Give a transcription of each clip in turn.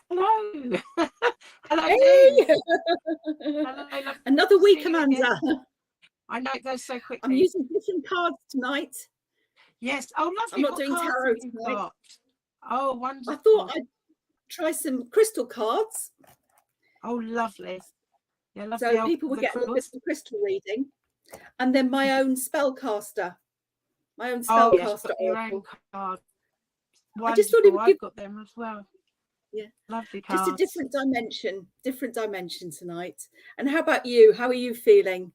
Hello. Hello, Hey! Liz. Hello, lovely Another to week, see you again. Amanda. I know it goes so I'm quickly. using different cards tonight. Yes. Oh, I'm lovely. not What doing cards have tarot you tonight. got? Oh, I thought wonderful. I'd try some crystal cards. Oh, lovely. Yeah, lovely. So people would get a little bit of crystal reading. And then my own spellcaster. Oh, yes, you've got your own oracle. card. I just thought it Wonderful. would give, I've got them as well. yeah, Lovely just a cards. different dimension tonight. And how about you? How are you feeling?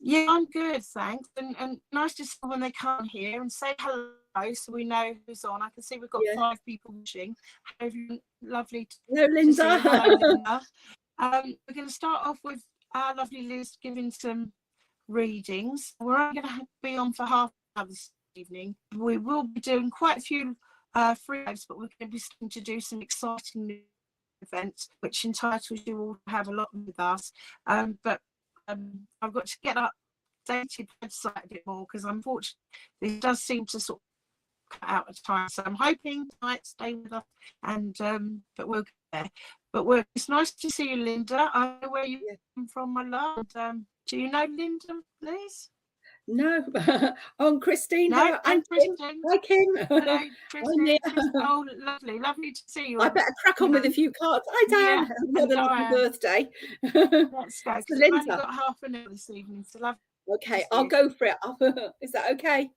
Yeah, I'm good, thanks. And nice to see when they come here and say hello so we know who's on. I can see we've got 5 people watching. Lovely Hello, to see you. Linda. Hello, Linda. We're going to start off with our lovely Liz giving some readings. We're only going to be on for half an hour this evening. We will be doing quite a few free lives, but we're going to be starting to do some exciting new events, which entitles you all to have a lot with us. But I've got to get up dated website a bit more because unfortunately this does seem to sort of cut out of time. So I'm hoping tonight stay with us and but we'll get there. But it's nice to see you, Linda. I know where you come from, my love. Do you know Linda, Liz? No. Oh, Christine. No, And Kristen. Kim. Hi, Kim. Hello, Kristen. Oh, lovely to see you. I better crack on with a few cards. Hi, Dan. Yeah, Another lovely birthday. Let's go. So, We've Linda. only got half an hour this evening. So love. Okay, I'll go for it. Is that okay?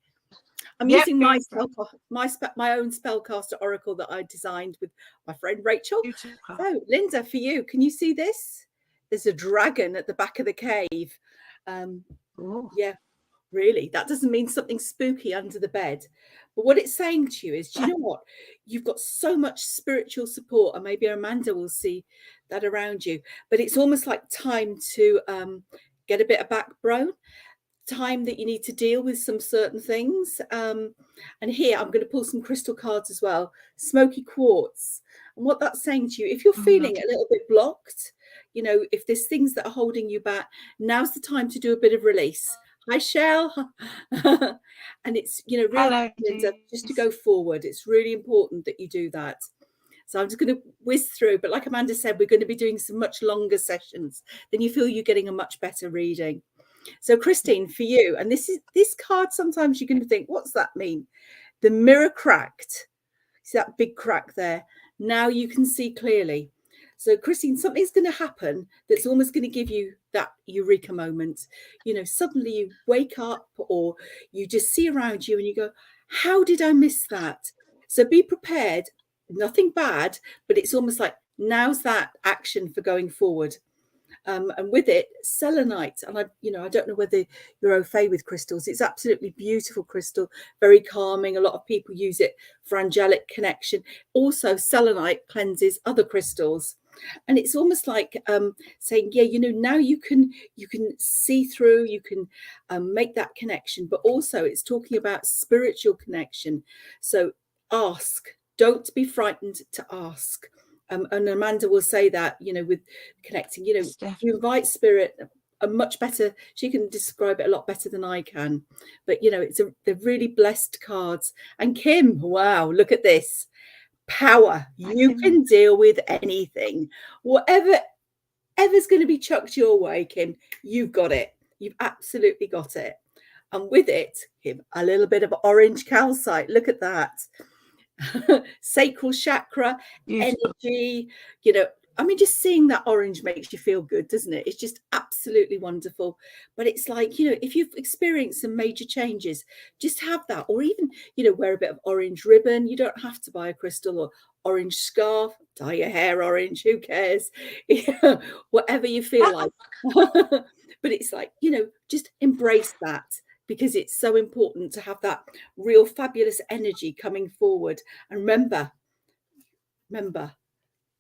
I'm using my own spellcaster oracle that I designed with my friend Rachel. Beautiful. So, Linda, for you, can you see this? There's a dragon at the back of the cave. Yeah, really. That doesn't mean something spooky under the bed. But what it's saying to you is, do you know what? You've got so much spiritual support, and maybe Amanda will see that around you. But it's almost like time to get a bit of backbone, time that you need to deal with some certain things. And here I'm going to pull some crystal cards as well. Smoky quartz. And what that's saying to you, if you're feeling a little bit blocked, you know, if there's things that are holding you back, now's the time to do a bit of release. Hi, Shell. And it's, you know, really just to go forward. It's really important that you do that. So I'm just going to whiz through. But like Amanda said, we're going to be doing some much longer sessions. Then you feel you're getting a much better reading. So Christine, for you, and this card, sometimes you're going to think, what's that mean? The mirror cracked. See that big crack there? Now you can see clearly. So Christine, something's going to happen that's almost going to give you that eureka moment. You know, suddenly you wake up or you just see around you and you go, how did I miss that? So be prepared. Nothing bad, but it's almost like now's that action for going forward. And with it, selenite. And I don't know whether you're au fait with crystals. It's absolutely beautiful crystal, very calming. A lot of people use it for angelic connection. Also, selenite cleanses other crystals. And it's almost like saying, yeah, you know, now you can see through, you can make that connection. But also it's talking about spiritual connection. So ask, don't be frightened to ask. And Amanda will say that, you know, with connecting, you know, you invite spirit a much better, she can describe it a lot better than I can. But, you know, they're really blessed cards. And Kim, wow, look at this. Power. You can deal with anything. Whatever's going to be chucked your way, Kim, you've got it. You've absolutely got it. And with it, Kim, a little bit of orange calcite. Look at that. Sacral chakra, energy, you know, I mean, just seeing that orange makes you feel good, doesn't it? It's just absolutely wonderful. But it's like, you know, if you've experienced some major changes, just have that. Or even, you know, wear a bit of orange ribbon. You don't have to buy a crystal or orange scarf, dye your hair orange, who cares? Whatever you feel like. But it's like, you know, just embrace that, because it's so important to have that real fabulous energy coming forward. And remember,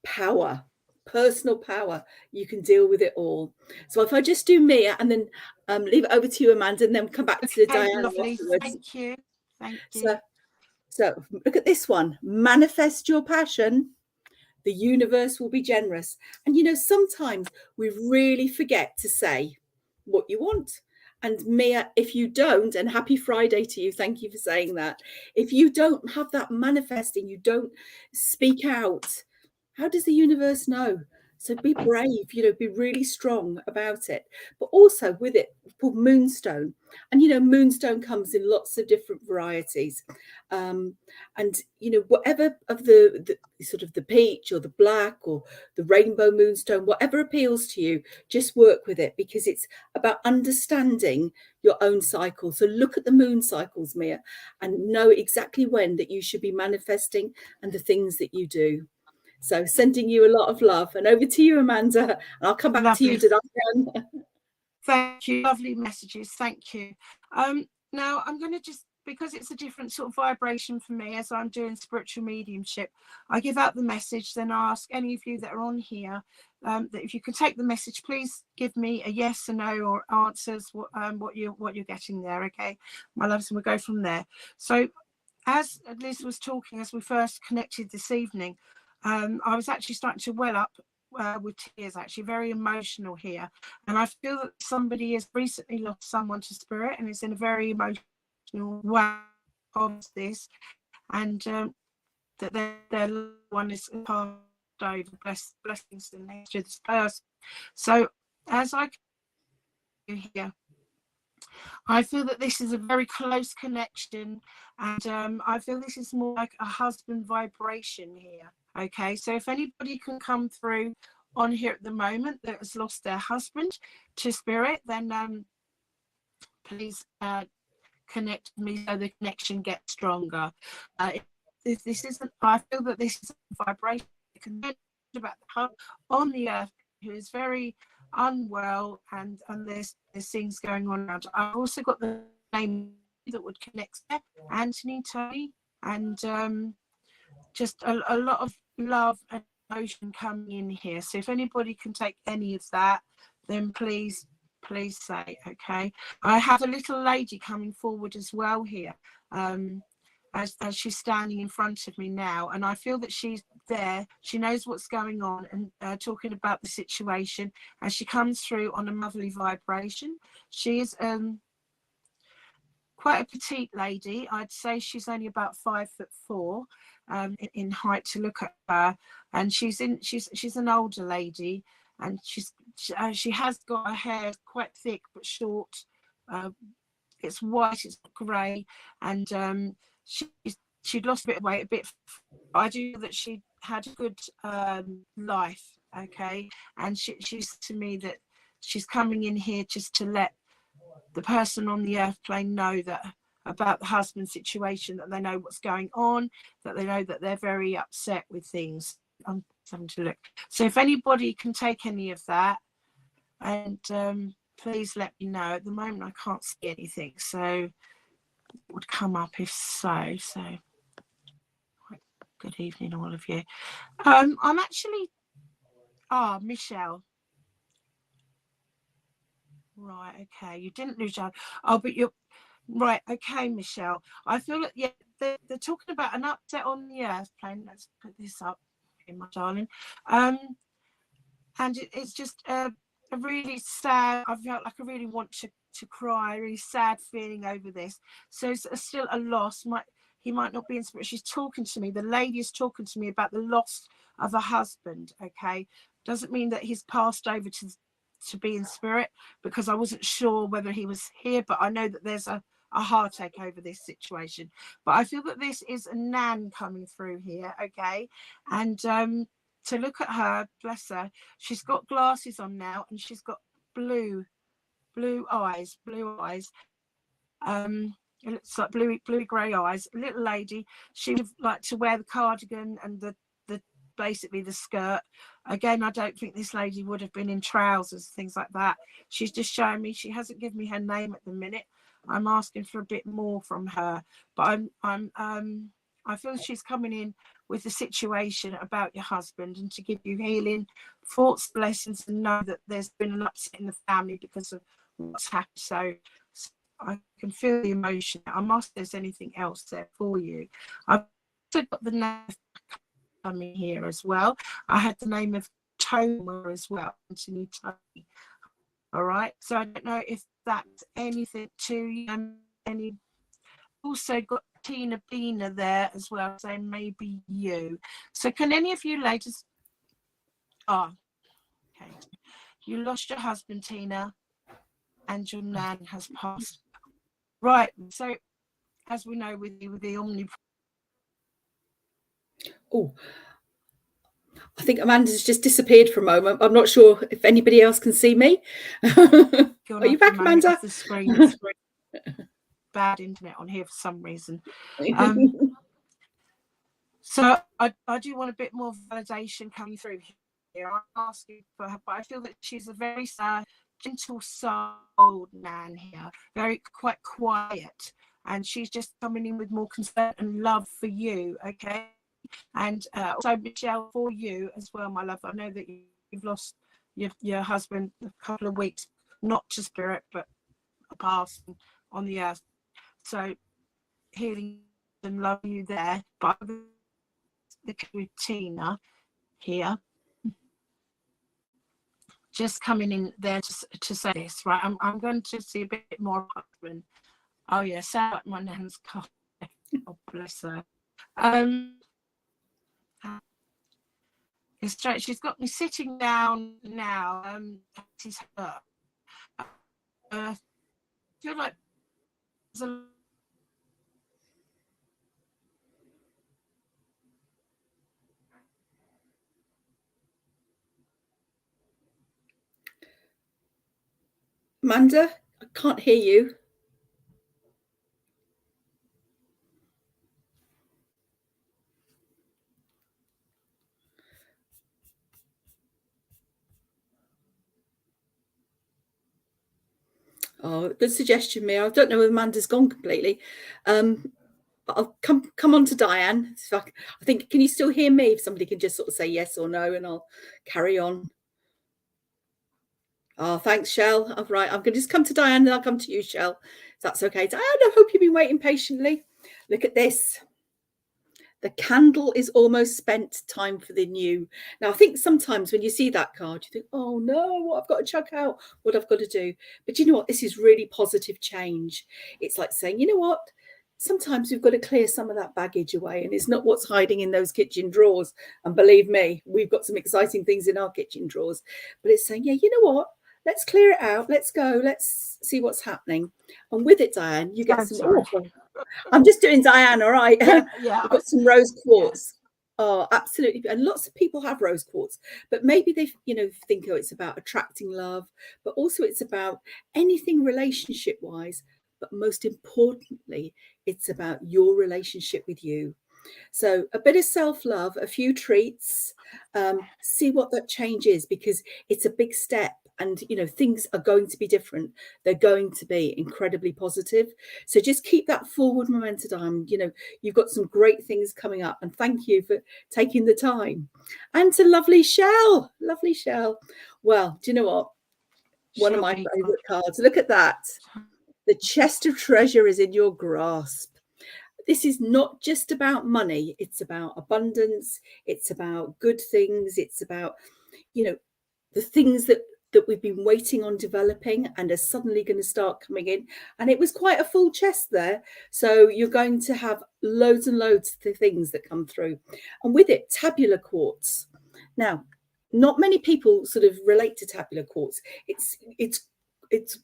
power, personal power. You can deal with it all. So if I just do Mia and then leave it over to you, Amanda, and then come back to Diana afterwards. Thank you. So look at this one. Manifest your passion. The universe will be generous. And, you know, sometimes we really forget to say what you want. And Mia, if you don't, and happy Friday to you, thank you for saying that. If you don't have that manifesting, you don't speak out, How does the universe know? So be brave, be really strong about it. But also with it, called moonstone. And, moonstone comes in lots of different varieties. And, whatever of the sort of the peach or the black or the rainbow moonstone, whatever appeals to you, just work with it, because it's about understanding your own cycle. So look at the moon cycles, Mia, and know exactly when that you should be manifesting and the things that you do. So sending you a lot of love, and over to you, Amanda. And I'll come back to you. Did I can? Thank you. Lovely messages. Thank you. Now I'm going to just, because it's a different sort of vibration for me as I'm doing spiritual mediumship, I give out the message, then I ask any of you that are on here that if you can take the message, please give me a yes or no, or answers what you're getting there. Okay, my loves, and we'll go from there. So as Liz was talking, as we first connected this evening, I was actually starting to well up with tears, actually very emotional here. And I feel that somebody has recently lost someone to spirit and is in a very emotional way of this, and that their loved one is passed over. Blessings to this person. So as I can hear, I feel that this is a very close connection, and I feel this is more like a husband vibration here. Okay, so if anybody can come through on here at the moment that has lost their husband to spirit, then please connect with me so the connection gets stronger. If this isn't, I feel that this is a vibration about the husband on the earth who is very unwell, and there's things going on around. I've also got the name that would connect there, Anthony, Tony, and just a lot of love and emotion coming in here. So if anybody can take any of that, then please say. Okay, I have a little lady coming forward as well here, as she's standing in front of me now, and I feel that she's there, she knows what's going on, and talking about the situation, as she comes through on a motherly vibration. She is quite a petite lady. I'd say she's only about 5'4" in height to look at her, and she's an older lady, and she has got her hair quite thick but short. It's white, it's grey, and she'd lost a bit of weight, I do know that she had a good life. Okay, and she said to me that she's coming in here just to let the person on the earth plane know that about the husband situation, that they know what's going on, that they know that they're very upset with things. I'm having to look. So if anybody can take any of that, and please let me know. At the moment I can't see anything, so it would come up if so. So good evening all of you. I'm actually Michelle. Right, okay, you didn't lose your, but you're right. Okay, Michelle, I feel that, yeah, they're talking about an upset on the earth plane. Let's put this up here, my darling. And it's just a really sad, I felt like I really want to cry, a really sad feeling over this. So it's still a loss. He might not be in spirit. She's talking to me, the lady is talking to me about the loss of a husband. Okay, doesn't mean that he's passed over to be in spirit, because I wasn't sure whether he was here, but I know that there's a heartache over this situation. But I feel that this is a nan coming through here. Okay, and to look at her, bless her, she's got glasses on now, and she's got blue eyes. It looks like bluey grey eyes. A little lady. She would like to wear the cardigan and the basically the skirt. Again, I don't think this lady would have been in trousers, things like that. She's just showing me. She hasn't given me her name at the minute. I'm asking for a bit more from her, but I feel she's coming in with the situation about your husband, and to give you healing, thoughts, blessings, and know that there's been an upset in the family because of what's happened. So I can feel the emotion. I'm asking if there's anything else there for you. I've also got the name coming here as well. I had the name of Toma as well, Anthony Tony. All right, so I don't know if that's anything to you. Any also got Tina Bina there as well, saying maybe you. So can any of you ladies Okay. You lost your husband, Tina, and your nan has passed. Right. So, as we know, with the omni. Oh, I think Amanda's just disappeared for a moment. I'm not sure if anybody else can see me. Are you back, Amanda? The screen. It's bad internet on here for some reason. So I do want a bit more validation coming through here. I'm asking for her, but I feel that she's a very gentle souled nan here, quite quiet, and she's just coming in with more concern and love for you. Okay. And also, Michelle, for you as well, my love. I know that you've lost your husband a couple of weeks, not to spirit, but a pass on the earth. So healing and love you there. But with Tina here, just coming in there to say this, right? I'm going to see a bit more husband. Oh yeah, sound like my nan's cough. Oh bless her. It's straight. She's got me sitting down now. She's hurt. I feel like there's a Amanda, I can't hear you. Oh, good suggestion, Mia. I don't know if Amanda's gone completely. But I'll come on to Diane. I think, can you still hear me? If somebody can just sort of say yes or no, and I'll carry on. Oh, thanks, Shell. All right, I'm going to just come to Diane, and I'll come to you, Shell. If that's okay. Diane, I hope you've been waiting patiently. Look at this. The candle is almost spent, time for the new. Now, I think sometimes when you see that card, you think, oh no, what I've got to chuck out, what I've got to do. But you know what? This is really positive change. It's like saying, you know what? Sometimes we've got to clear some of that baggage away, and it's not what's hiding in those kitchen drawers. And believe me, we've got some exciting things in our kitchen drawers. But it's saying, yeah, you know what? Let's clear it out. Let's go. Let's see what's happening. And with it, Diane, you get some. Oh, I'm just doing Diane, all right. Yeah. We've got some rose quartz. Yeah. Oh, absolutely. And lots of people have rose quartz, but maybe they, think, oh, it's about attracting love, but also it's about anything relationship wise. But most importantly, it's about your relationship with you. So a bit of self-love, a few treats, see what that change is, because it's a big step. And, things are going to be different. They're going to be incredibly positive. So just keep that forward momentum. You've got some great things coming up. And thank you for taking the time. And to lovely Shell. Well, do you know what? One of my favorite cards. Look at that. The chest of treasure is in your grasp. This is not just about money. It's about abundance. It's about good things. It's about, the things that we've been waiting on developing and are suddenly going to start coming in. And it was quite a full chest there. So you're going to have loads and loads of things that come through. And with it, tabular quartz. Now, not many people sort of relate to tabular quartz. It's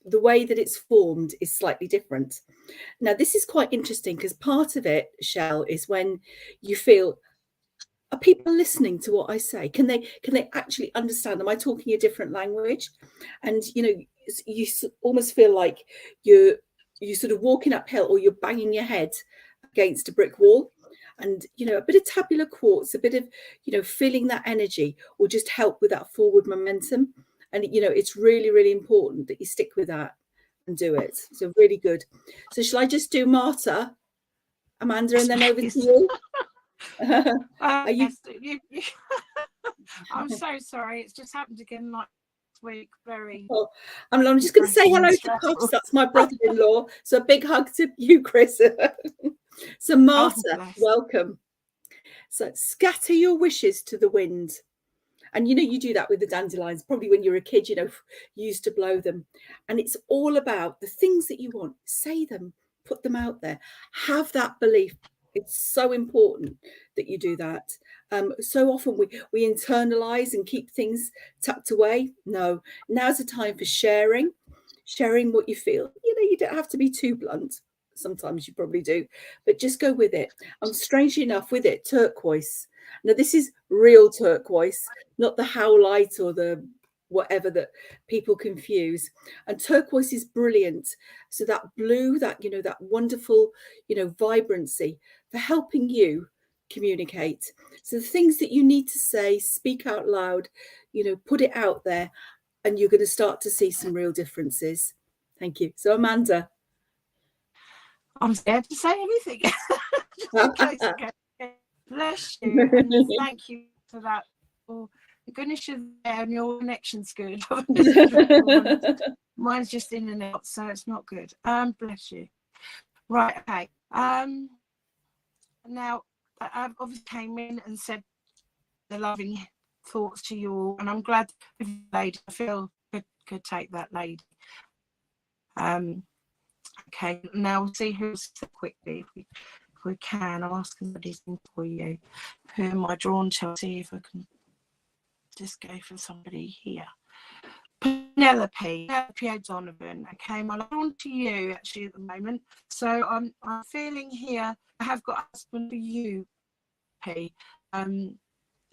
the way that it's formed is slightly different. Now, this is quite interesting because part of it, Shell, is when you feel, are people listening to what I say? Can they actually understand? Am I talking a different language? And, you almost feel like you're sort of walking uphill, or you're banging your head against a brick wall. And, a bit of tabular quartz, a bit of, feeling that energy will just help with that forward momentum. And, it's really, really important that you stick with that and do it. So really good. So shall I just do Marta, Amanda, and then over to you? I'm so sorry. It's just happened again last week. I'm just going to say hello to Puffs. That's my brother-in-law. So a big hug to you, Chris. So Marta, welcome. So scatter your wishes to the wind. And, you do that with the dandelions. Probably when you're a kid, you used to blow them. And it's all about the things that you want. Say them, put them out there. Have that belief. It's so important that you do that. So often we internalize and keep things tucked away. No, now's the time for sharing what you feel. You know, you don't have to be too blunt. Sometimes you probably do, but just go with it. And strangely enough, with it, turquoise. Now, this is real turquoise, not the howlite or the whatever that people confuse. And turquoise is brilliant. So that blue, that, you know, that wonderful, you know, vibrancy for helping you communicate. So the things that you need to say, speak out loud, you know, put it out there, and you're going to start to see some real differences. Thank you. So, Amanda. I'm scared to say anything. Bless you, and thank you for that. Oh, the goodness you're there and your connection's good. Mine's just in and out, so it's not good. Bless you. Right, okay. Now I've obviously came in and said the loving thoughts to you all, and I'm glad the lady, I feel could take that lady. Okay, now we'll see who's quickly if we can. I'll ask somebody's in for you. Who am I drawn to? I'll see if I can just go for somebody here. Penelope O'Donovan. Okay, I'm drawn to you actually at the moment. So I'm feeling here. I have got a husband for you, P.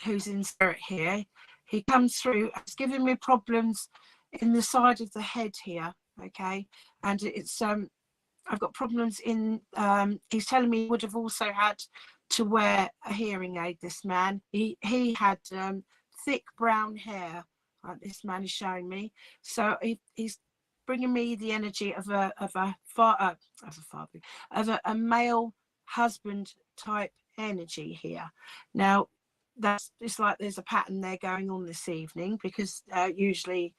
Who's in spirit here. He comes through. It's giving me problems in the side of the head here. Okay, and it's I've got problems in. He's telling me he would have also had to wear a hearing aid. This man, he had thick brown hair. This man is showing me. So he's bringing me the energy of a male husband type energy here. Now, that's it's like there's a pattern there going on this evening, because usually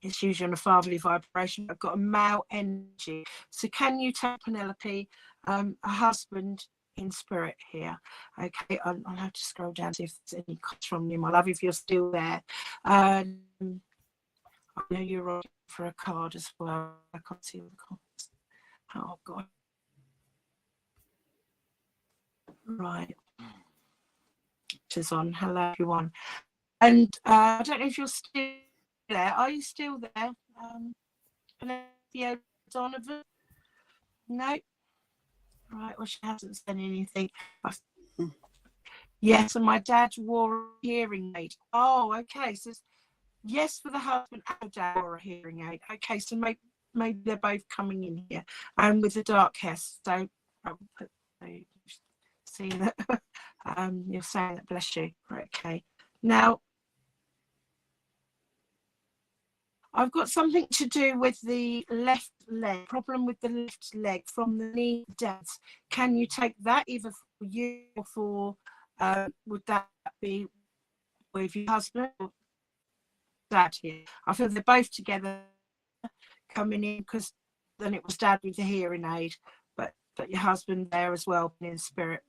it's usually on a fatherly vibration. I've got a male energy. So can you tell Penelope a husband in spirit here? Okay, I'll have to scroll down to see if there's any cards from you, my love, if you're still there. I know you're on for a card as well. I can't see all the cards. Oh God. Right. Is on. Hello everyone. And I don't know if you're still there. Are you still there? Penelope O'Donovan? No. Right, well, she hasn't said anything. Yes, and my dad wore a hearing aid. Oh, okay. So yes, for the husband and dad wore a hearing aid. Okay, so maybe they're both coming in here, and with the dark hair. So I'll put see that. You're saying that, bless you. Right, okay. Now I've got something to do with the left leg, problem with the left leg from the knee down. Can you take that either for you or for, would that be with your husband or dad here? I feel they're both together coming in, because then it was dad with the hearing aid, but your husband there as well in spirit.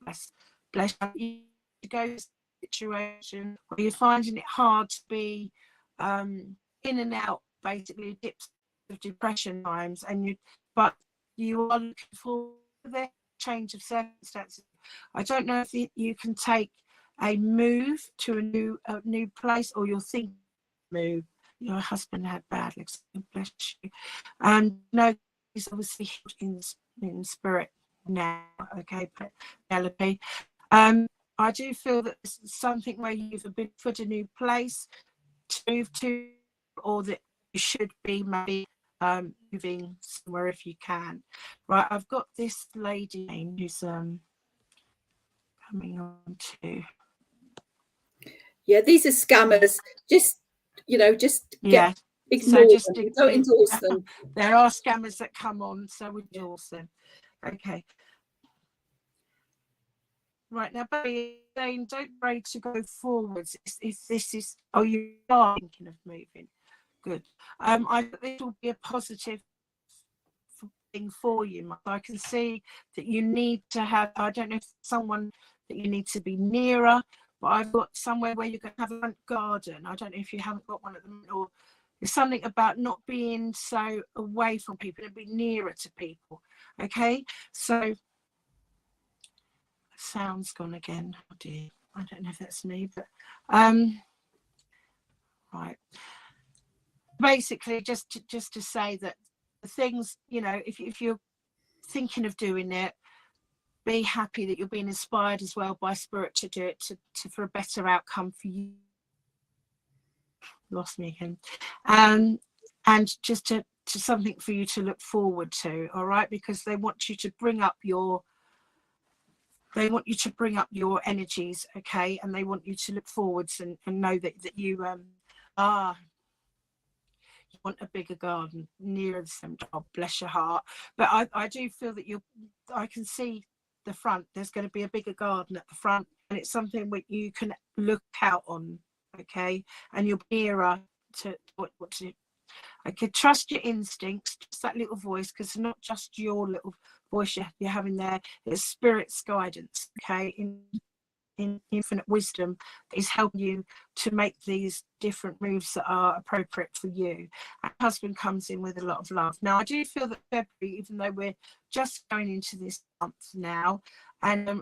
Bless you. You go to a situation where you're finding it hard to be in and out, basically dips of depression times, and but you are looking for the change of circumstances. I don't know if you can take a move to a new place, or you're thinking move. Your husband had bad legs, bless you, and no, he's obviously in spirit now. Okay, Penelope. I do feel that this is something where you've been put a new place to move to, or that you should be maybe moving somewhere if you can. Right, I've got this lady who's coming on to. Yeah, these are scammers. Just Yeah. Ignore so just them. Don't endorse them. There are scammers that come on, so we endorse them. Okay. Right, now, Barry, saying don't pray to go forwards. If this is, oh, you are thinking of moving. Good. I think this will be a positive thing for you. I can see that you need to have, I don't know if someone that you need to be nearer, but I've got somewhere where you can have a garden. I don't know if you haven't got one at the moment, or there's something about not being so away from people and be nearer to people. Okay, so sound's gone again. Oh dear, I don't know if that's me, but right. Basically, just to say that the things, you know, if you're thinking of doing it, be happy that you're being inspired as well by spirit to do it to for a better outcome for you. Lost me again. And just to something for you to look forward to, all right, because they want you to bring up your energies, okay, and they want you to look forwards and know that you you want a bigger garden nearer the center. Oh, bless your heart. But I do feel that I can see the front. There's going to be a bigger garden at the front, and it's something that you can look out on, okay, and you're nearer to what to do. Okay, trust your instincts, just that little voice, because it's not just your little voice you're having there. It's spirit's guidance, okay, in infinite wisdom that is helping you to make these different moves that are appropriate for you. And husband comes in with a lot of love. Now, I do feel that February, even though we're just going into this month now, and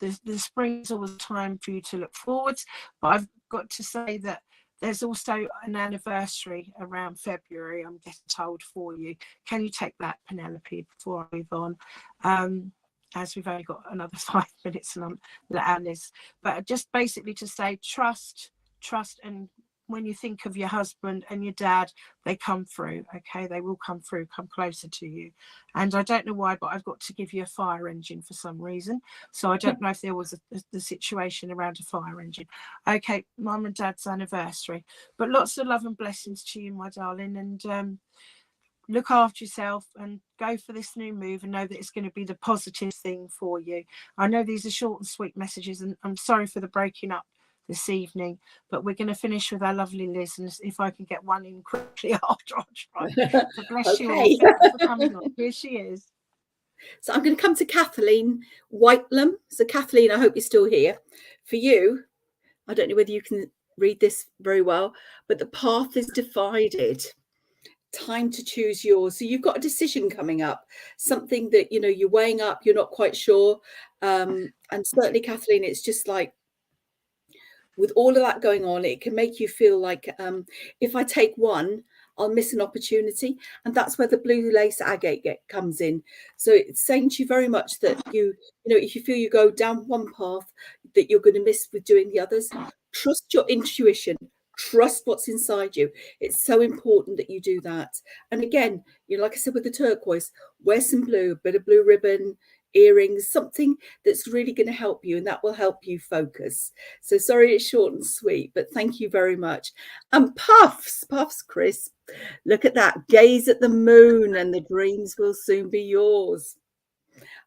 the spring is always time for you to look forwards, but I've got to say that there's also an anniversary around February, I'm getting told, for you. Can you take that, Penelope, before I move on? As we've only got another 5 minutes on our list. But just basically to say, trust, and when you think of your husband and your dad, they come through, okay? They will come through, come closer to you. And I don't know why, but I've got to give you a fire engine for some reason. So I don't know if there was the situation around a fire engine. Okay, mum and dad's anniversary. But lots of love and blessings to you, my darling. And look after yourself and go for this new move and know that it's going to be the positive thing for you. I know these are short and sweet messages, and I'm sorry for the breaking up this evening, but we're going to finish with our lovely Liz, and if I can get one in quickly after, I'll try. So bless you all. Thank you for coming on. Here she is. So I'm going to come to Kathleen Whitelam. So Kathleen, I hope you're still here. For you, I don't know whether you can read this very well, but the path is divided. Time to choose yours. So you've got a decision coming up, something that, you know, you're weighing up, you're not quite sure. And certainly, Kathleen, it's just like, with all of that going on, it can make you feel like if I take one, I'll miss an opportunity. And that's where the blue lace agate comes in. So it's saying to you very much that you know, if you feel you go down one path that you're going to miss with doing the others, trust your intuition. Trust what's inside you. It's so important that you do that. And again, you know, like I said with the turquoise, wear some blue, a bit of blue ribbon, earrings, something that's really going to help you, and that will help you focus. So sorry it's short and sweet, but thank you very much. And puffs, Chris, look at that. Gaze at the moon and the dreams will soon be yours.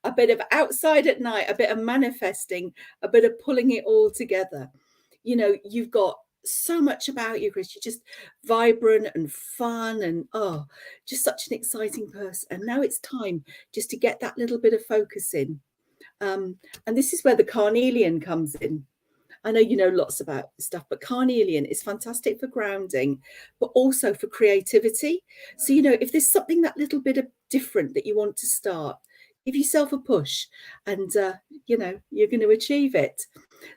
A bit of outside at night, a bit of manifesting, a bit of pulling it all together. You know, you've got so much about you, Chris. You're just vibrant and fun and just such an exciting person. And now it's time just to get that little bit of focus in. And this is where the carnelian comes in. I know you know lots about stuff, but carnelian is fantastic for grounding, but also for creativity. So, you know, if there's something that little bit of different that you want to start, give yourself a push and, you know, you're going to achieve it.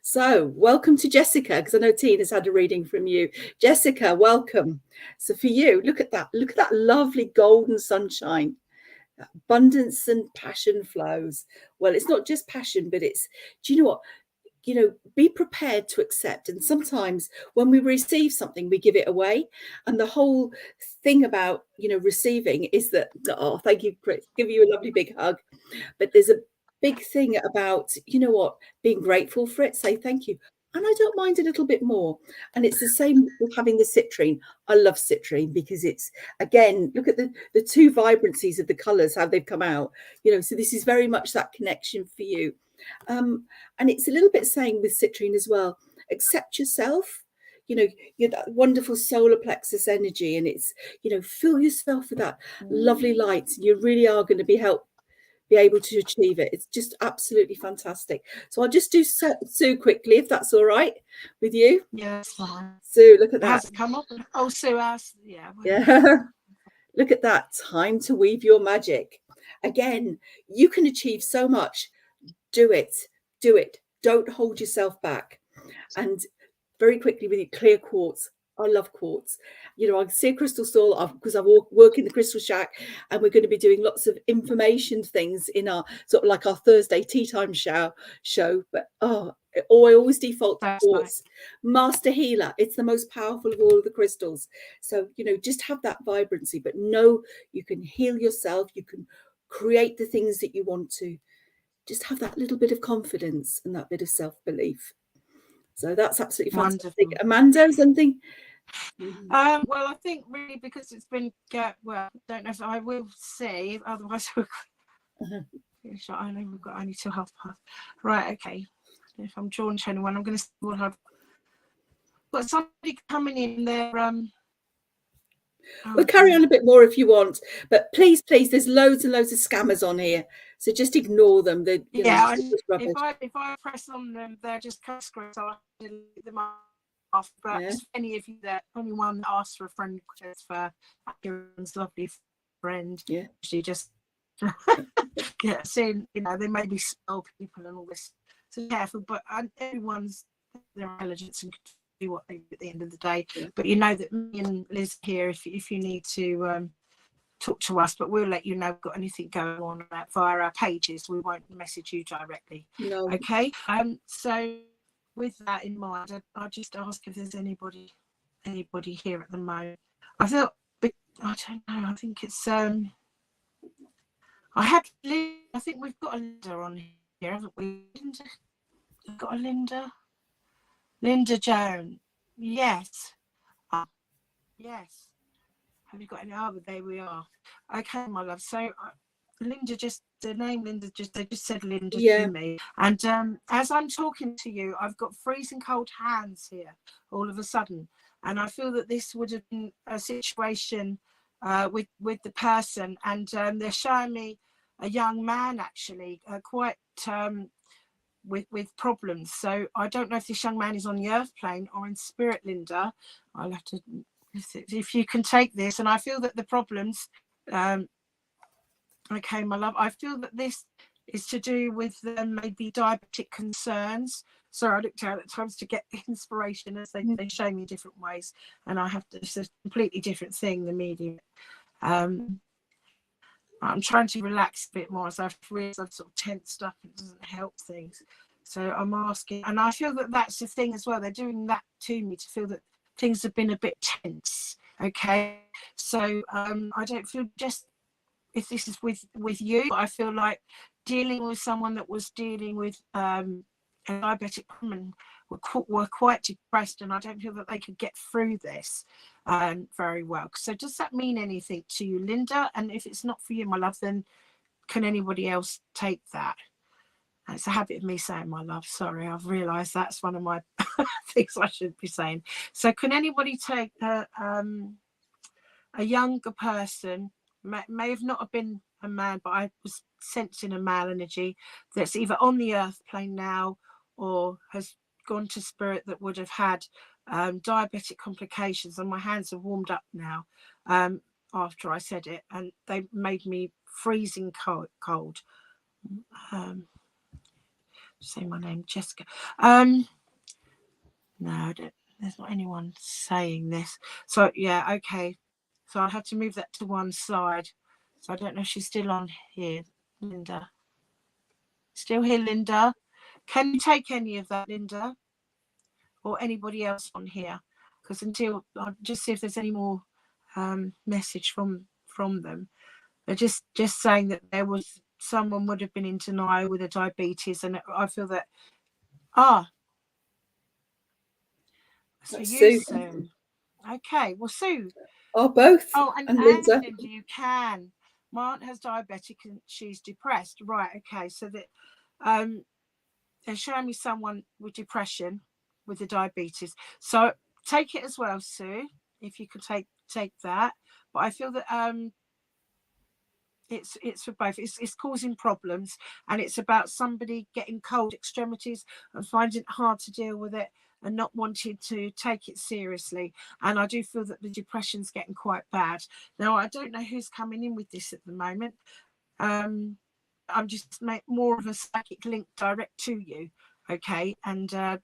So welcome to Jessica, because I know Tina's had a reading from you. Jessica, welcome. So for you, look at that lovely golden sunshine. Abundance and passion flows. Well, it's not just passion, but it's, do you know what? You know, be prepared to accept. And sometimes when we receive something, we give it away. And the whole thing about, you know, receiving is that, thank you, Chris, give you a lovely big hug. But there's a big thing about, you know what, being grateful for it, say thank you. And I don't mind a little bit more. And it's the same with having the citrine. I love citrine because it's, again, look at the two vibrancies of the colours, how they've come out. You know, so this is very much that connection for you. And it's a little bit saying with citrine as well, accept yourself. You know, you're that wonderful solar plexus energy, and it's, you know, fill yourself with that lovely light. You really are going to be able to achieve it. It's just absolutely fantastic. So I'll just do Sue quickly, if that's all right with you. Yes, fine. Sue, look at that. Has it come up? Oh, Sue has. Yeah. Yeah. Look at that. Time to weave your magic. Again, you can achieve so much. Do it. Do it. Don't hold yourself back. And very quickly with it, clear quartz. I love quartz. You know, I see a crystal stall because I work in the Crystal Shack, and we're going to be doing lots of information things in our sort of like our Thursday tea time show. But I always default to quartz. Master healer. It's the most powerful of all of the crystals. So, you know, just have that vibrancy, but know you can heal yourself. You can create the things that you want to. Just have that little bit of confidence and that bit of self-belief. So that's absolutely fantastic. Wonderful. Amanda, something? Well, I think really because it's been, well, I don't know if I will see, otherwise I know we've got only till 12:30. Right, okay. If I'm drawn to anyone, I'm going to see what I've got. Somebody coming in there. We'll carry on a bit more if you want, but please, there's loads and loads of scammers on here, so just ignore them. If I press on them, they're just cut screens, so I delete them off. But any of you, that only one that asked for a friend request for Kieran's lovely friend, she just seeing, you know, they maybe spell people and all this, so careful. But everyone's their intelligence and do what they do at the end of the day. But you know that me and Liz here, if you need to talk to us, but we'll let you know if we've got anything going on via our pages. We won't message you directly. No. Okay. So with that in mind, I'll just ask if there's anybody here at the moment. I don't know, I think it's I think we've got a Linda on here, haven't we? We've got a Linda Joan. Yes. Yes. Have you got any? But there we are. Okay, my love. So Linda, the name Linda, they just said Linda to me. And as I'm talking to you, I've got freezing cold hands here all of a sudden. And I feel that this would have been a situation with the person. And they're showing me a young man, actually, quite with problems. So I don't know if this young man is on the earth plane or in spirit, Linda. I'll have to, if you can take this. And I feel that the problems, okay, my love, I feel that this is to do with maybe diabetic concerns. Sorry, I looked out at times to get inspiration, as they show me different ways, and I have to, it's a completely different thing, the medium. I'm trying to relax a bit more, as I've realized I've sort of tensed up. It doesn't help things. So I'm asking, and I feel that that's the thing as well. They're doing that to me to feel that things have been a bit tense. Okay, so I don't feel just if this is with you, but I feel like dealing with someone that was dealing with a diabetic woman were quite depressed, and I don't feel that they could get through this very well. So does that mean anything to you, Linda? And if it's not for you, my love, then can anybody else take that? And it's a habit of me saying my love. Sorry, I've realised that's one of my things I should be saying. So can anybody take a younger person, may have not have been a man, but I was sensing a male energy that's either on the earth plane now or has gone to spirit, that would have had diabetic complications. And my hands have warmed up now after I said it, and they made me freezing cold. Say my name, Jessica. No, there's not anyone saying this. So yeah, okay. So I had to move that to one side. So I don't know if she's still on here, Linda. Still here, Linda? Can you take any of that, Linda? Or anybody else on here? Because until I'll just see if there's any more message from them. They're just saying that there was someone would have been in denial with a diabetes, and I feel that so you, Sue. Okay, well, Sue. Oh, both. Oh, and Linda, you can. My aunt has diabetic and she's depressed. Right, okay. So that they're showing me someone with depression with the diabetes. So take it as well, Sue, if you could take that. But I feel that it's for both. It's causing problems, and it's about somebody getting cold extremities and finding it hard to deal with it and not wanting to take it seriously. And I do feel that the depression's getting quite bad. Now, I don't know who's coming in with this at the moment. I'm just make more of a psychic link direct to you, okay, and to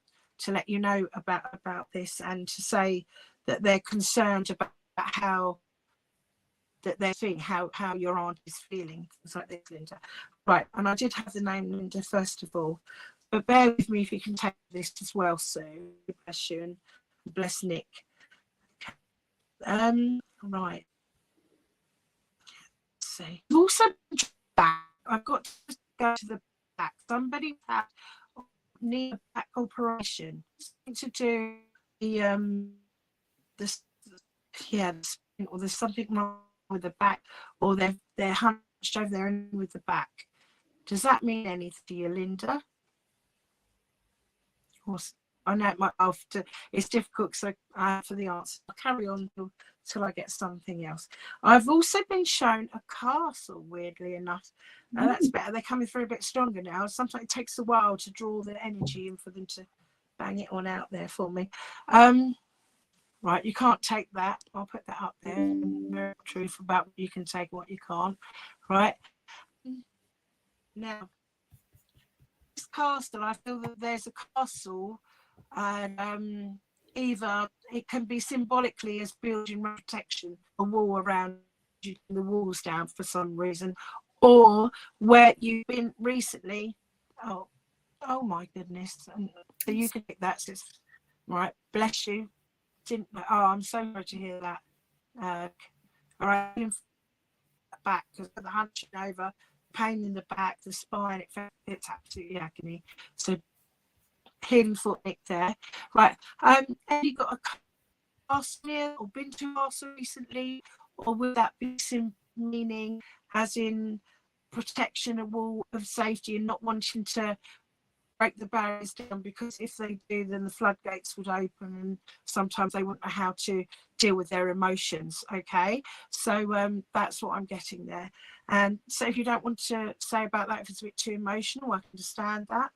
let you know about this, and to say that they're concerned about how that they're feeling, how your aunt is feeling, things like this, Linda. Right, and I did have the name Linda first of all, but bear with me if you can take this as well, Sue. Bless you, and bless Nick. Right. Let's see. Also, back. I've got to go to the back. Somebody had need a back operation. Something to do the yeah, or there's something wrong with the back, or they're hunched over there with the back. Does that mean anything to you, Linda? Or, I know it might after it's difficult because for the answer. I'll carry on till I get something else. I've also been shown a castle, weirdly enough. That's better. They're coming through a bit stronger now. Sometimes it takes a while to draw the energy in for them to bang it on out there for me. Right, you can't take that. I'll put that up there. Very truth about what you can take and what you can't. Right. Now, this castle, I feel that there's a castle, and either it can be symbolically as building protection, a wall around you, the walls down for some reason, or where you've been recently. Oh my goodness! And so you can take that. Right, bless you. I'm so sorry to hear that. All right, back because of the hunching over, pain in the back, the spine, it's absolutely agony. So healing for Nick there. Right. Have you got a castle here or been to a castle recently, or would that be some meaning as in protection, a wall of safety, and not wanting to break the barriers down, because if they do, then the floodgates would open and sometimes they wouldn't know how to deal with their emotions. Okay, so that's what I'm getting there. And so if you don't want to say about that, if it's a bit too emotional, I can understand that,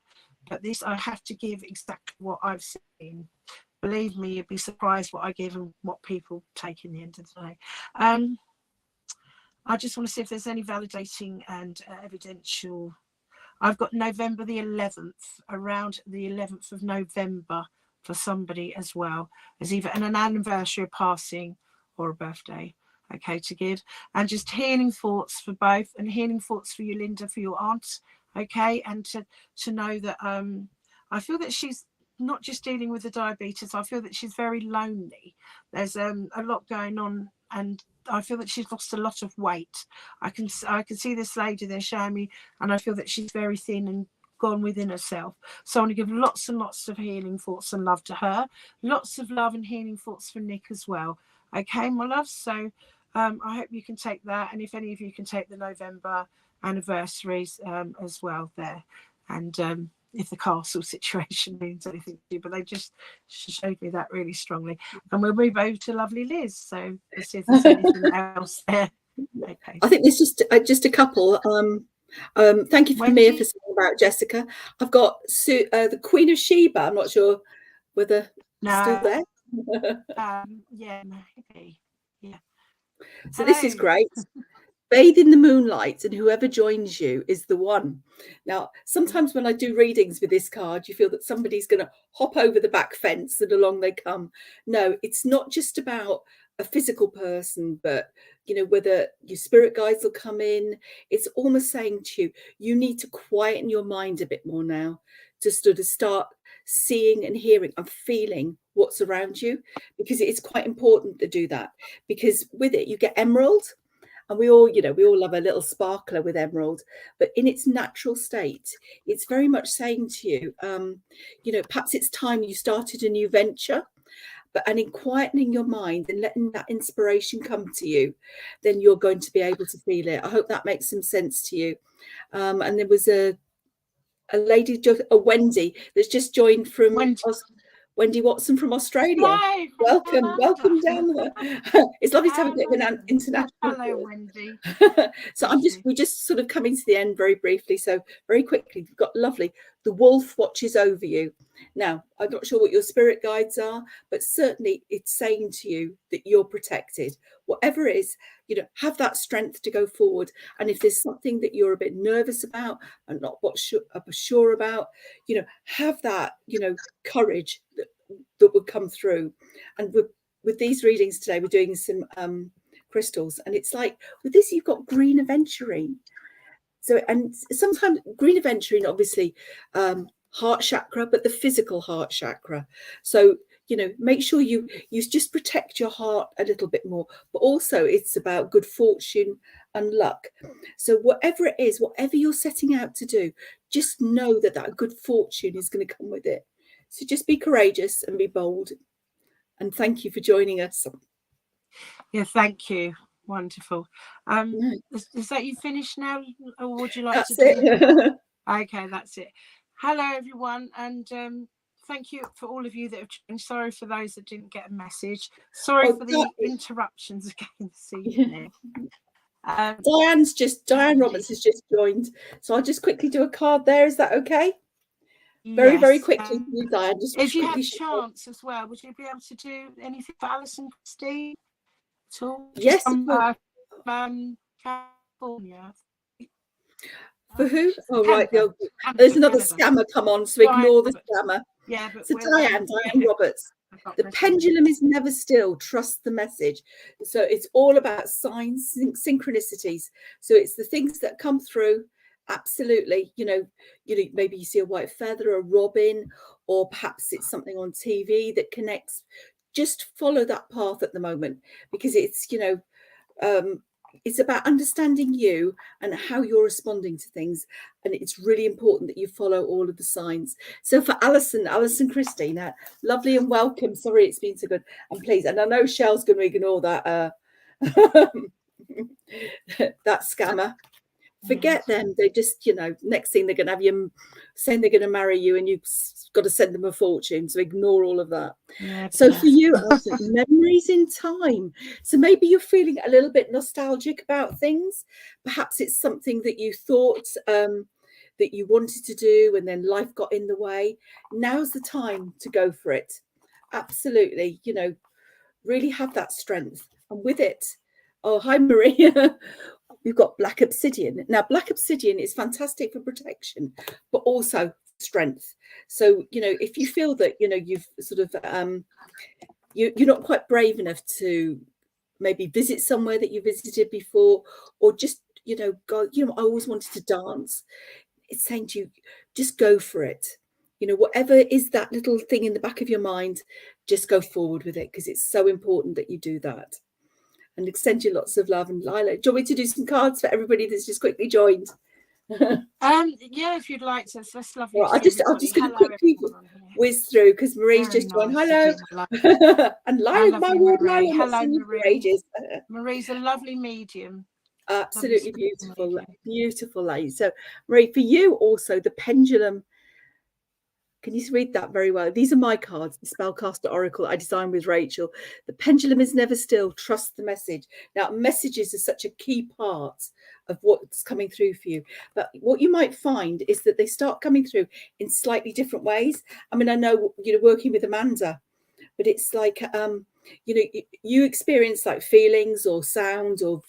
but this I have to give exactly what I've seen. Believe me, you'd be surprised what I give and what people take in the end of the day. I just want to see if there's any validating and evidential. I've got November the 11th, around the 11th of November for somebody as well, as either an anniversary, a passing, or a birthday, okay, to give. And just healing thoughts for both, and healing thoughts for you, Linda, for your aunt, okay, and to know that I feel that she's not just dealing with the diabetes, I feel that she's very lonely. There's a lot going on, and I feel that she's lost a lot of weight. I can see this lady they're showing me, and I feel that she's very thin and gone within herself. So I want to give lots and lots of healing thoughts and love to her. Lots of love and healing thoughts for Nick as well. Okay, my love. So I hope you can take that, and if any of you can take the November anniversaries as well there. And if the castle situation means anything to you, but they just showed me that really strongly. And we'll move over to lovely Liz. So let's see if there's anything else there. Okay. I think there's just a couple. Thank you for Mia for saying about Jessica. I've got the Queen of Sheba. I'm not sure whether still there. Yeah, maybe. Yeah. So this is great. Bathe in the moonlight, and whoever joins you is the one. Now, sometimes when I do readings with this card, you feel that somebody's going to hop over the back fence and along they come. No, it's not just about a physical person, but, you know, whether your spirit guides will come in. It's almost saying to you, you need to quieten your mind a bit more now to sort of start seeing and hearing and feeling what's around you, because it is quite important to do that, because with it, you get emerald. And we all love a little sparkler with emerald, but in its natural state, it's very much saying to you, perhaps it's time you started a new venture, and in quietening your mind and letting that inspiration come to you, then you're going to be able to feel it. I hope that makes some sense to you. And there was a lady, a Wendy, that's just joined from Wendy Watson from Australia. Hi, welcome down there. It's lovely to have a bit of an international. Hello, Wendy. So we're just sort of coming to the end very briefly. So very quickly, we've got lovely The wolf watches over you. Now, I'm not sure what your spirit guides are, but certainly it's saying to you that you're protected. Whatever it is, have that strength to go forward. And if there's something that you're a bit nervous about and not sure about, have that, courage that would come through. And with these readings today, we're doing some crystals, and it's like with this, you've got green aventurine. So, and sometimes green aventurine, obviously, heart chakra, but the physical heart chakra. So, make sure you just protect your heart a little bit more, but also it's about good fortune and luck. So whatever it is, whatever you're setting out to do, just know that that good fortune is going to come with it. So just be courageous and be bold. And thank you for joining us. Yeah, thank you. Wonderful. Is that you finished now, or would you like That's to do it? Okay, that's it. Hello everyone, and thank you for all of you that have joined. Sorry for those that didn't get a message. Sorry for the interruptions again this evening. Diane Roberts has just joined, so I'll just quickly do a card there. Is that okay? Very, very quickly, Diane. Just if you have a chance as well, would you be able to do anything for Alice and Christine at all? Yes. California. For who? Oh, right. There's another scammer come on, so ignore the scammer. Yeah, but so Diane Roberts. The pendulum is never still. Trust the message. So it's all about signs, synchronicities. So it's the things that come through. Absolutely. Maybe you see a white feather, a robin, or perhaps it's something on TV that connects. Just follow that path at the moment, because it's, it's about understanding you and how you're responding to things. And it's really important that you follow all of the signs. So for Alison Christina, lovely and welcome. Sorry it's been so good. And please, and I know Shell's going to ignore that that scammer. Forget them. They just, next thing they're going to have you saying they're going to marry you, and you've got to send them a fortune. So ignore all of that. Yeah, so for you, memories in time. So maybe you're feeling a little bit nostalgic about things. Perhaps it's something that you thought that you wanted to do, and then life got in the way. Now's the time to go for it. Absolutely. Really have that strength. And with it, oh, hi, Maria. We've got black obsidian. Now, black obsidian is fantastic for protection, but also strength. So, if you feel that, you've sort of, you're not quite brave enough to maybe visit somewhere that you visited before, or just, go, I always wanted to dance. It's saying to you, just go for it. Whatever is that little thing in the back of your mind, just go forward with it, because it's so important that you do that. And extend you lots of love. And Lila, do you want me to do some cards for everybody that's just quickly joined? Yeah, if you'd like to. That's lovely. Well, I'm just going to quickly whiz through, because Marie's just joined. Hello. And Lila, my word, Lila. Hello, Marie. Marie's a lovely medium. Absolutely beautiful. Beautiful lady. So, Marie, for you also, the pendulum. Can you read that very well? These are my cards, the Spellcaster Oracle I designed with Rachel. The pendulum is never still. Trust the message. Now, messages are such a key part of what's coming through for you. But what you might find is that they start coming through in slightly different ways. I mean, I know, working with Amanda, but it's like, you experience like feelings or sound or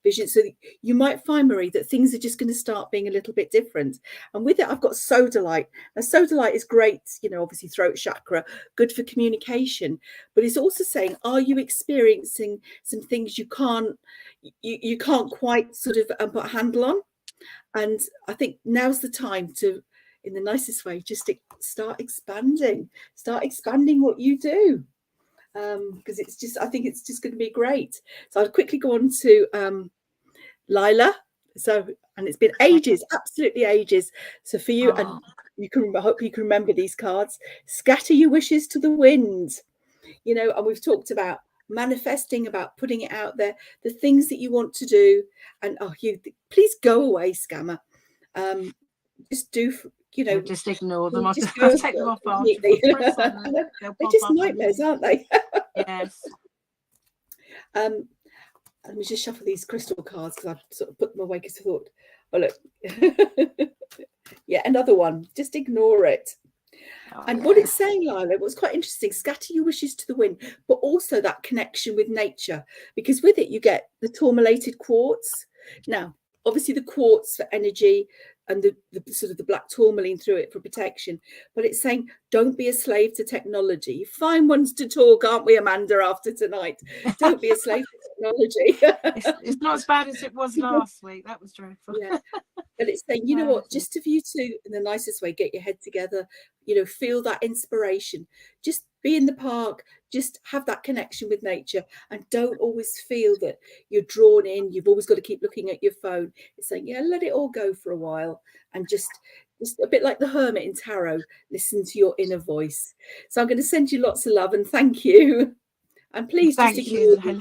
vision. So you might find, Marie, that things are just going to start being a little bit different. And with it, I've got sodalite. Now, sodalite is great, obviously throat chakra, good for communication. But it's also saying, are you experiencing some things you can't quite sort of put a handle on? And I think now's the time to, in the nicest way, just start expanding what you do. Because I think it's just going to be great. So I'll quickly go on to Lila. So, and it's been ages, absolutely ages. So for you, and I hope you can remember these cards. Scatter your wishes to the wind. And we've talked about manifesting, about putting it out there, the things that you want to do. And please go away, scammer. Just do. Just ignore them. I'll take them off. They're just nightmares, aren't they? Yes. Let me just shuffle these crystal cards, because I've sort of put them away because I thought Oh, look. Yeah, another one. Just ignore it. Oh, And yeah. what it's saying, Lila, was quite interesting. Scatter your wishes to the wind, but also that connection with nature, because with it you get the tourmalated quartz. Now, obviously the quartz for energy and the sort of the black tourmaline through it for protection, but it's saying don't be a slave to technology. Find ones to talk, aren't we, Amanda, after tonight? Don't be a slave to technology. It's not as bad as it was last week. That was dreadful. Yeah. But it's saying, you know what, just for you to, in the nicest way, get your head together, you know, feel that inspiration, just be in the park, just have that connection with nature, and don't always feel that you're drawn in. You've always got to keep looking at your phone. It's saying, yeah, let it all go for a while, and just a bit like the hermit in tarot, listen to your inner voice. So I'm going to send you lots of love and thank you. And please just Thank you, ignore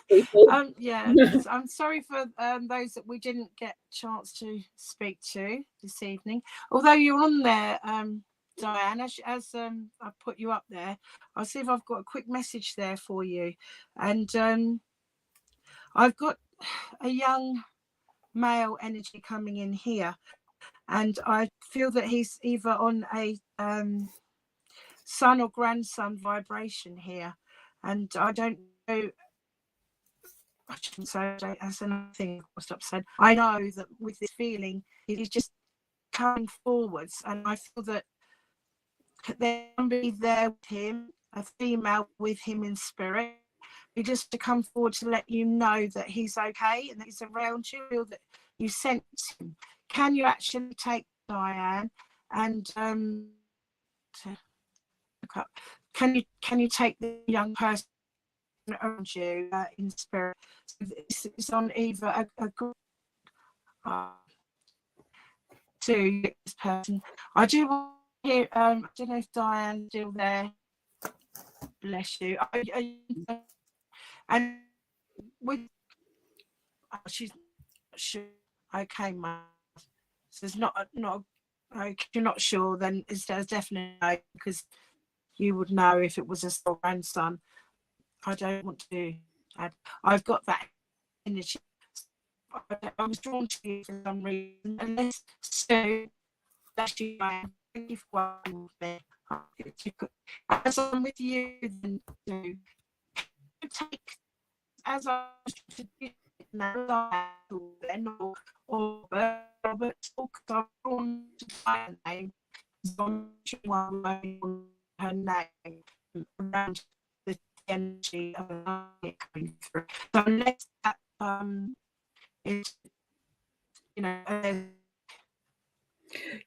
people. Yeah, I'm sorry for those that we didn't get a chance to speak to this evening. Although you're on there, Diane, as I put you up there, I'll see if I've got a quick message there for you. And I've got a young male energy coming in here, and I feel that he's either on a son or grandson vibration here, and I don't know. I shouldn't say that's another thing I stop saying. I know that with this feeling, he's just coming forwards, and I feel that there's somebody there with him, a female with him in spirit, who just to come forward to let you know that he's okay and that he's around you, feel that you sense him. Can you actually take Diane and look up? Can you take the young person around you in spirit? So it's on either a good to this person. I do want to hear, I don't know if Diane's still there. Bless you. And with she's not sure. Okay, Mum. So it's not if you're not sure, then it's definitely no, because you would know if it was a son or grandson. I don't want to add. I've got that energy. I was drawn to you for some reason, unless Sue, that's you, Diane. Thank you for one there. As I'm with you, then do take as I was now, then or Robert talk on my name, one her name around the energy of coming through. So unless that is, you know,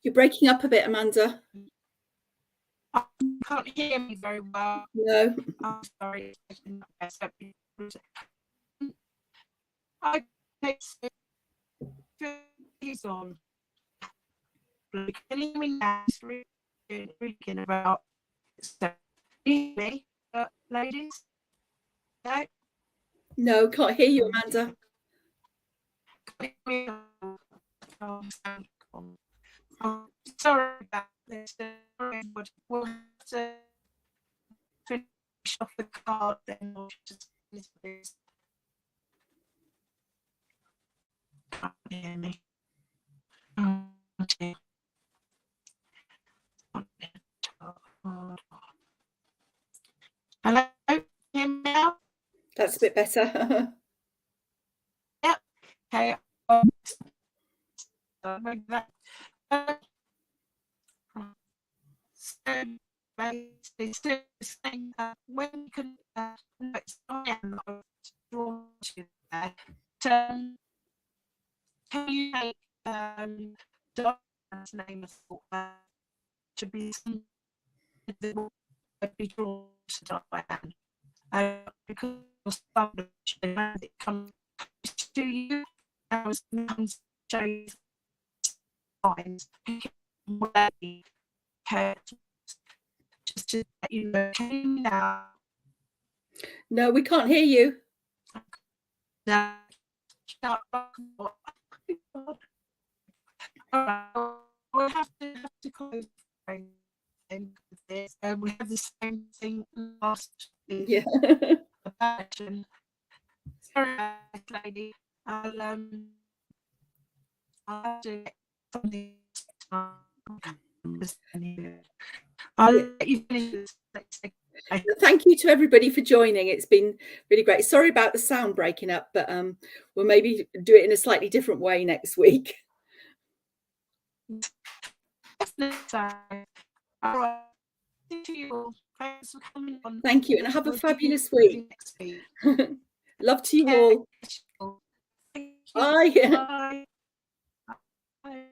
You're breaking up a bit, Amanda. I can't hear me very well. No. I'm sorry. I he's on. Can you hear me now? Speaking about stuff. Me, ladies? No? No, can't hear you, Amanda. I'm sorry about this, but we'll have to finish off the card then. Or just can't hear me. Okay. Hello, hear me now? That's a bit better. Yep. Okay. So basically, still saying that when you can, it's not drawn to there. Can you make Diana's name as to be something that will be drawn to Diane? Because it comes to you, and it comes to show you signs. Just to let you know, can you now? No, we can't hear you. No. We'll have to close this. We have the same thing last week. Yeah. Sorry, lady. I'll I'll have to get something. I'll let you finish this. Thank you to everybody for joining. It's been really great. Sorry about the sound breaking up, but we'll maybe do it in a slightly different way next week. All right. Thank you. Thanks for coming on. Thank you, and have a fabulous week. Love to you all. Thank you. Bye. Bye. Bye.